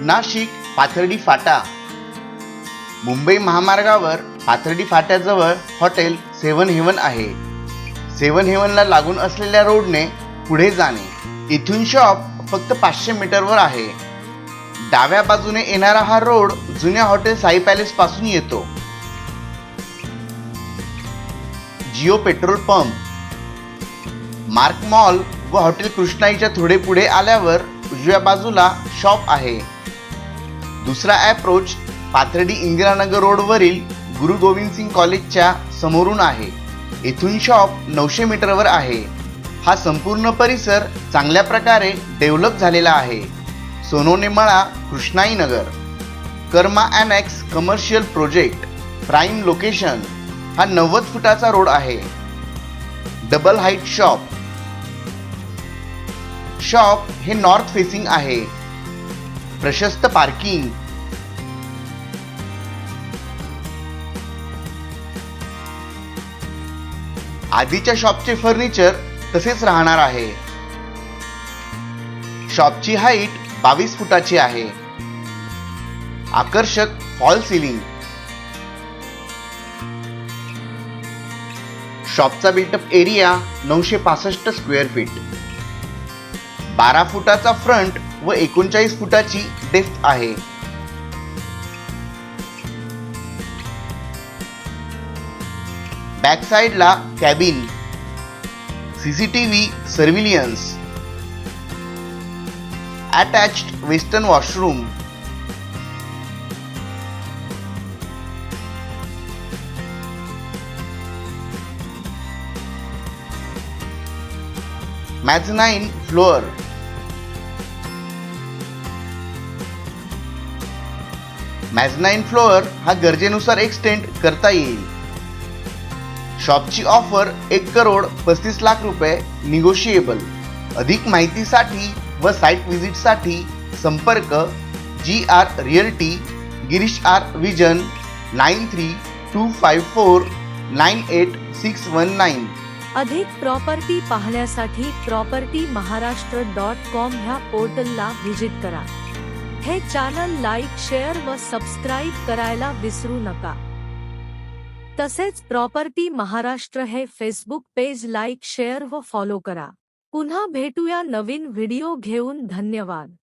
नाशिक पाथर्डी फाटा. मुंबई महामार्गावर पाथर्डी फाट्याजवळ hotel seven heaven आहे. सेवन हेवनला लागून असलेल्या रोडने पुढे जाणे. इथून शॉप फक्त 500 मीटरवर आहे. डाव्या बाजूने येणारा हा रोड जुन्या हॉटेल साई पॅलेस पासून येतो. Jio petrol pump, mark mall व हॉटेल कृष्णाईच्या थोडे पुढे आल्यावर उजव्या बाजूला शॉप आहे. दुसरा अप्रोच पाथर्डी इंदिरानगर रोडवरील गुरु गोविंद सिंग कॉलेजच्या समोरून आहे. येथून शॉप 900 मीटरवर आहे. हा संपूर्ण परिसर चांगल्या प्रकारे डेव्हलप झालेला आहे. Sonone Mala, Krishnai Nagar. Karma annex commercial project, prime location. हा 90 फुटाचा रोड आहे. Double height shop. शॉप हे नॉर्थ फेसिंग आहे. प्रशस्त पार्किंग. आधीच्या शॉपचे फर्निचर तसेच राहणार आहे. शॉपची हाईट 22 फुटाची आहे. आकर्षक फॉल सिलिंग. शॉपचा बिल्टअप एरिया 965 स्क्वेअर फीट. 12 फुटाचा फ्रंट व 39 फुटाची डेप्थ आहे. बॅक साइडला cabin, CCTV surveillance, attached western washroom. Mezzanine floor. Mezzanine floor हा गरजेनुसार एक्सटेंड करता येईल. शॉपची ऑफर 1,35,00,000 रुपये निगोशिएबल. अधिक माहितीसाठी व साइट व्हिजिटसाठी संपर्क GR realty, Girish R vision, 9325498619. अधिक प्रॉपर्टी पाहण्यासाठी propertymaharaष्ट्र.com ह्या पोर्टलला व्हिजिट करा. हे चॅनल लाईक, शेअर व सबस्क्राईब करायला विसरू नका. तसेच प्रॉपर्टी महाराष्ट्र हे फेसबुक पेज लाईक, शेअर व फॉलो करा. पुन्हा भेटूया नवीन व्हिडिओ घेऊन. धन्यवाद.